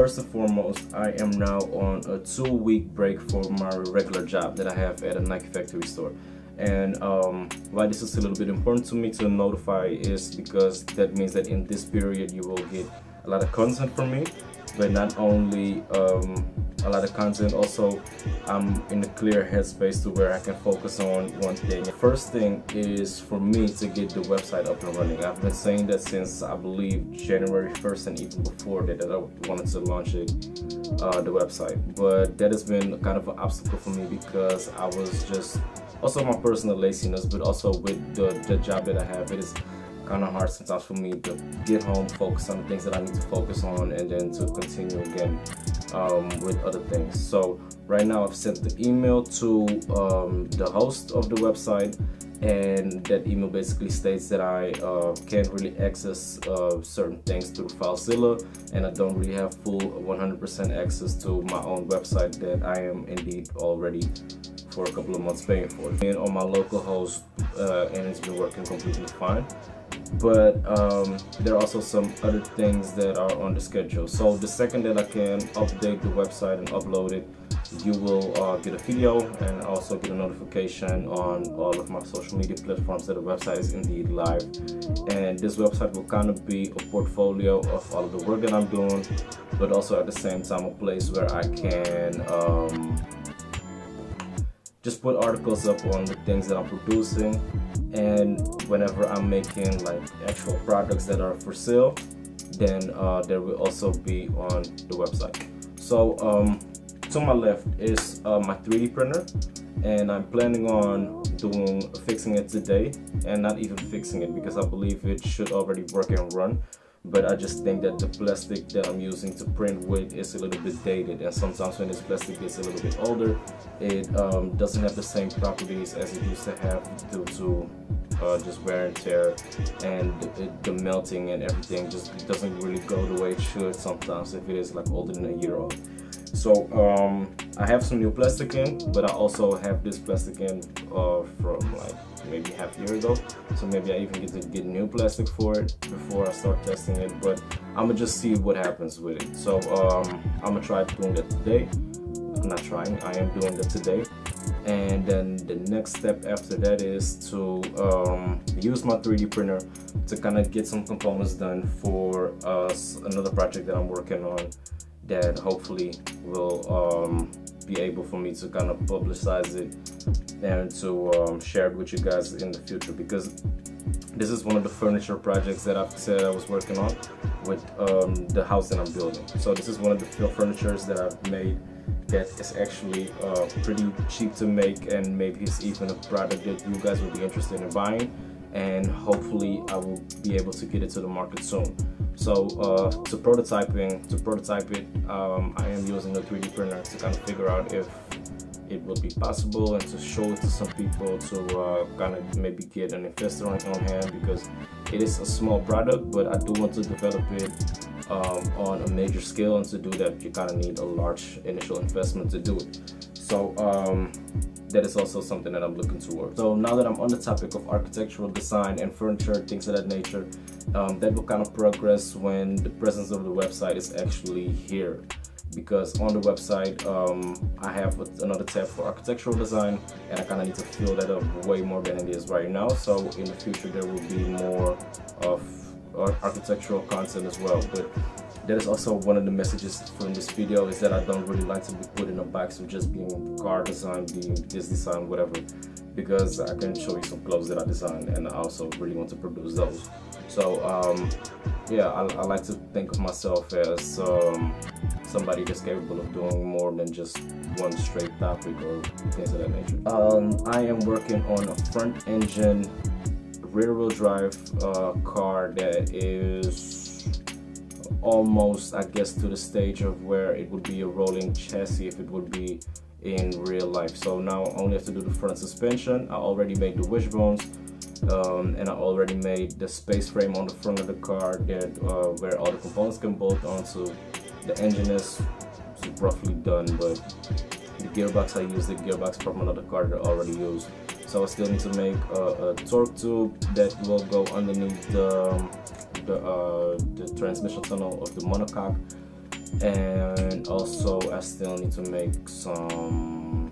first and foremost, I am now on a 2-week break for my regular job that I have at a Nike factory store. And why this is a little bit important to me to notify is because that means that in this period you will get a lot of content from me, but not only a lot of content, also I'm in a clear headspace to where I can focus on one thing. The first thing is for me to get the website up and running. I've been saying that since I believe January 1st and even before that, I wanted to launch it, the website, but that has been kind of an obstacle for me because I was just also my personal laziness, but also with the job that I have, it is kind of hard sometimes for me to get home, focus on the things that I need to focus on, and then to continue again with other things. So right now I've sent the email to the host of the website, and that email basically states that I can't really access certain things through FileZilla, and I don't really have full 100% access to my own website that I am indeed already for a couple of months paying for. And on my local host, and it's been working completely fine. But there are also some other things that are on the schedule. So the second that I can update the website and upload it, you will get a video and also get a notification on all of my social media platforms that the website is indeed live. And this website will kind of be a portfolio of all of the work that I'm doing, but also at the same time a place where I can just put articles up on the things that I'm producing, and whenever I'm making like actual products that are for sale, then there will also be on the website. So to my left is my 3D printer, and I'm planning on fixing it today, and not even fixing it because I believe it should already work and run. But I just think that the plastic that I'm using to print with is a little bit dated, and sometimes when this plastic gets a little bit older, it doesn't have the same properties as it used to have due to just wear and tear, and the melting and everything just doesn't really go the way it should sometimes if it is like older than a year old. So I have some new plastic in, but I also have this plastic in from like maybe half a year ago, so maybe I even get to get new plastic for it before I start testing it, but I'm gonna just see what happens with it. So I'm gonna try doing that today. I'm not trying, I am doing that today. And then the next step after that is to use my 3D printer to kind of get some components done for another project that I'm working on, that hopefully will be able for me to kind of publicize it and to share it with you guys in the future, because this is one of the furniture projects that I've said I was working on with the house that I'm building. So this is one of the furnitures that I've made that is actually pretty cheap to make, and maybe it's even a product that you guys will be interested in buying, and hopefully I will be able to get it to the market soon. So to prototype it, I am using a 3D printer to kind of figure out if it would be possible, and to show it to some people to kind of maybe get an investor on hand, because it is a small product, but I do want to develop it on a major scale, and to do that you kind of need a large initial investment to do it. So that is also something that I'm looking towards. So now that I'm on the topic of architectural design and furniture, things of that nature, that will kind of progress when the presence of the website is actually here. Because on the website I have another tab for architectural design, and I kind of need to fill that up way more than it is right now. So in the future there will be more of architectural content as well. But that is also one of the messages from this video, is that I don't really like to be put in a box of just being car design, being this design, whatever, because I can show you some clothes that I designed, and I also really want to produce those. So yeah, I like to think of myself as somebody that's capable of doing more than just one straight topic or things of that nature. I am working on a front engine rear-wheel drive car that is almost, I guess, to the stage of where it would be a rolling chassis if it would be in real life. So now I only have to do the front suspension. I already made the wishbones, and I already made the space frame on the front of the car that where all the components can bolt onto. The engine is roughly done, but the gearbox, I used the gearbox from another car that I already used. So I still need to make a torque tube that will go underneath the transmission tunnel of the monocoque, And also I still need to make some,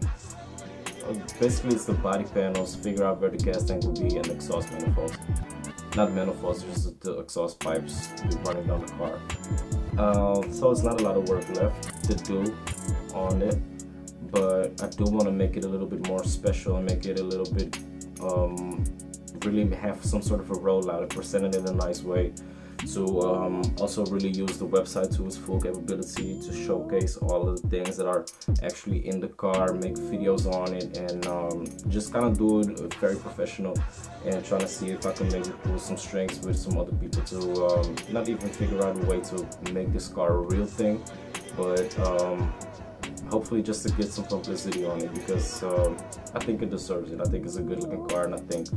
basically it's the body panels, figure out where the gas tank will be, and exhaust manifolds. Not manifolds, just the exhaust pipes be running down the car. So it's not a lot of work left to do on it, but I do want to make it a little bit more special and make it a little bit really have some sort of a rollout and present it in a nice way, to also really use the website to its full capability, to showcase all of the things that are actually in the car, make videos on it, and just kind of do it very professional, and trying to see if I can maybe pull some strings with some other people to not even figure out a way to make this car a real thing, but hopefully just to get some publicity on it, because I think it deserves it. I think it's a good looking car, and I think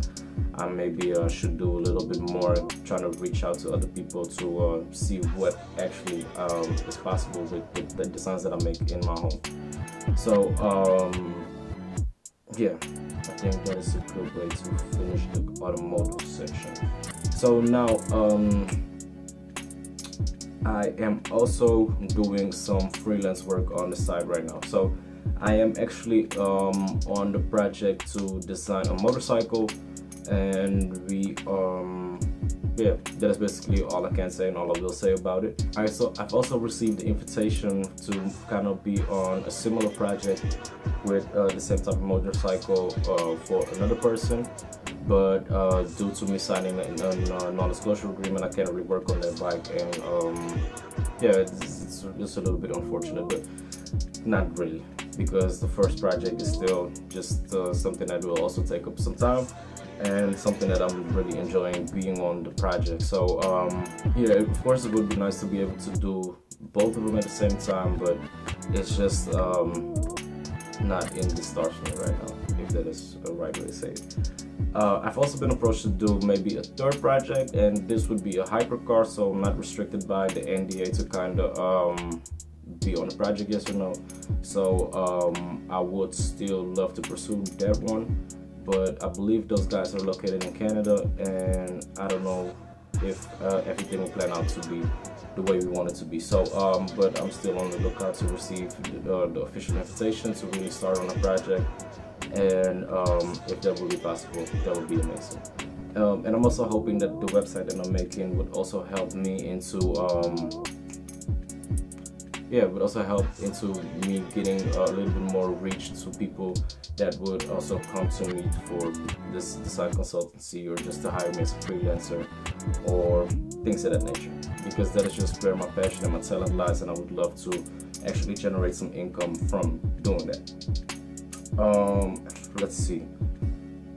I maybe should do a little bit more, trying to reach out to other people to see what actually is possible with the designs that I make in my home. So yeah, I think that is a good way to finish the automotive section. So now I am also doing some freelance work on the side right now. So I am actually on the project to design a motorcycle, and we yeah, that is basically all I can say and all I will say about it. Alright, so I've also received the invitation to kind of be on a similar project with the same type of motorcycle for another person, but due to me signing a non-disclosure agreement, I can't really work on that bike, and yeah, it's a little bit unfortunate, but not really, because the first project is still just something that will also take up some time, and something that I'm really enjoying being on the project. So yeah, of course it would be nice to be able to do both of them at the same time, but it's just not in the stars for me right now, if that is the right way to say it. I've also been approached to do maybe a third project, and this would be a hypercar, so I'm not restricted by the NDA to kind of be on the project, yes or no. So I would still love to pursue that one, but I believe those guys are located in Canada, and I don't know if everything will plan out to be the way we want it to be. So but I'm still on the lookout to receive the official invitation to really start on a project, and if that would be possible, that would be amazing. And I'm also hoping that the website that I'm making would also help me into yeah, would also help into me getting a little bit more reach to people that would also come to me for this design consultancy, or just to hire me as a freelancer, or things of that nature, because that is just where my passion and my talent lies, and I would love to actually generate some income from doing that. Let's see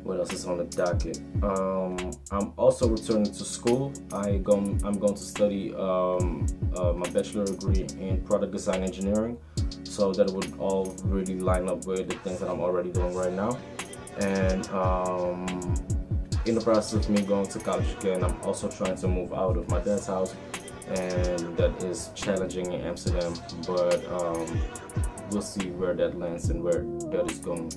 what else is on the docket. I'm also returning to school. I'm going to study my bachelor degree in product design engineering, so that would all really line up with the things that I'm already doing right now. And in the process of me going to college again, I'm also trying to move out of my dad's house, and that is challenging in Amsterdam, but we'll see where that lands and where that is going.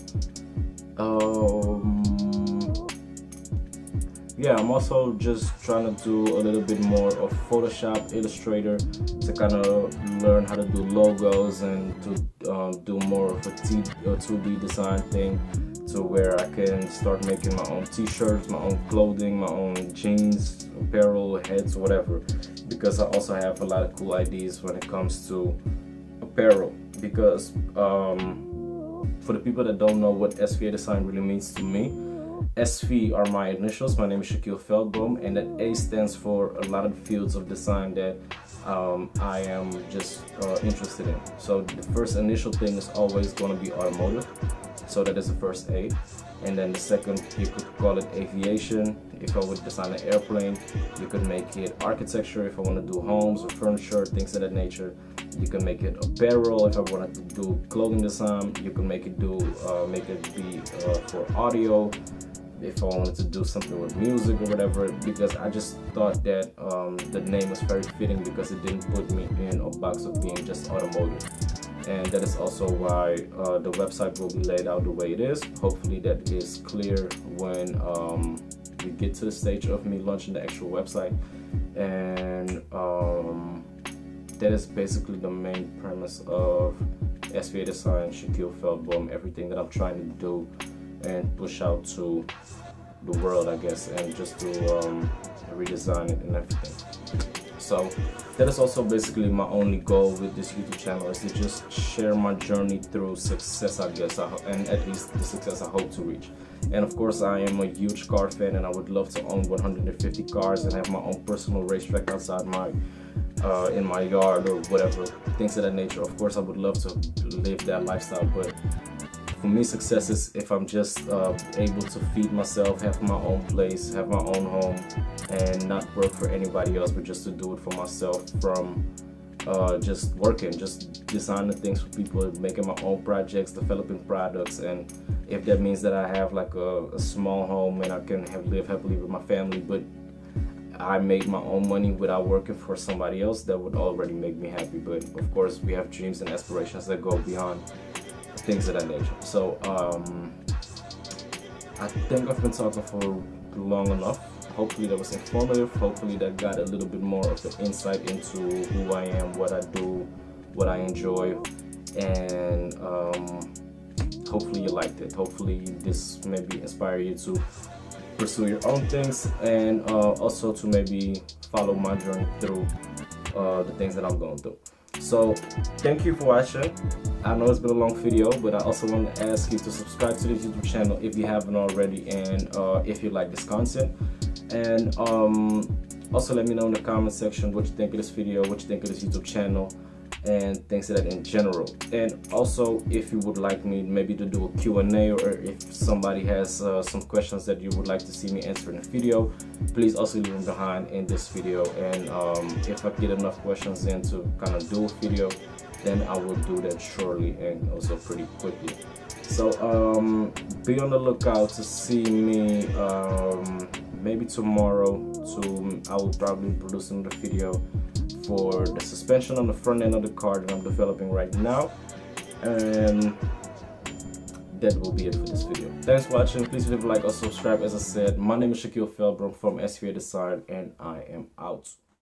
Yeah, I'm also just trying to do a little bit more of Photoshop, Illustrator, to kind of learn how to do logos, and to do more of a 2D design thing, to where I can start making my own t-shirts, my own clothing, my own jeans, apparel, heads, whatever, because I also have a lot of cool ideas when it comes to apparel. Because for the people that don't know what SVA Design really means to me, SV are my initials. My name is Shaquille Veldboom, and that A stands for a lot of fields of design that I am just interested in. So the first initial thing is always going to be automotive, so that is the first A. And then the second, you could call it aviation. If I would design an airplane, you could make it architecture. If I want to do homes or furniture, things of that nature, you can make it apparel. If I wanted to do clothing design, you can make it be for audio. If I wanted to do something with music or whatever, because I just thought that the name was very fitting, because it didn't put me in a box of being just automotive. And that is also why the website will be laid out the way it is. Hopefully that is clear when we get to the stage of me launching the actual website. And that is basically the main premise of SVA Design, Shaquille Veldboom, everything that I'm trying to do and push out to the world, I guess, and just to redesign it and everything. So that is also basically my only goal with this YouTube channel, is to just share my journey through success, I guess, and at least the success I hope to reach. And of course, I am a huge car fan, and I would love to own 150 cars and have my own personal racetrack outside my in my yard or whatever, things of that nature. Of course, I would love to live that lifestyle, but for me, success is if I'm just able to feed myself, have my own place, have my own home, and not work for anybody else, but just to do it for myself, from just working, just designing things for people, making my own projects, developing products. And if that means that I have like a small home and I can live happily with my family, but I make my own money without working for somebody else, that would already make me happy. But of course, we have dreams and aspirations that go beyond things of that nature. So I think I've been talking for long enough. Hopefully that was informative. Hopefully that got a little bit more of the insight into who I am, what I do, what I enjoy, and hopefully you liked it. Hopefully this maybe inspire you to pursue your own things, and also to maybe follow my journey through the things that I'm going through. So thank you for watching. I know it's been a long video, but I also want to ask you to subscribe to this YouTube channel if you haven't already, and if you like this content. And also let me know in the comment section what you think of this video, what you think of this YouTube channel, and things of that in general. And also, if you would like me maybe to do a Q&A, or if somebody has some questions that you would like to see me answer in a video, please also leave them behind in this video. And if I get enough questions in to kind of do a video, then I will do that shortly and also pretty quickly. So be on the lookout to see me maybe tomorrow. I will probably produce another video for the suspension on the front end of the car that I'm developing right now. And that will be it for this video. Thanks for watching. Please leave a like or subscribe. As I said, my name is Shaquille Veldboom from SVA Design, and I am out.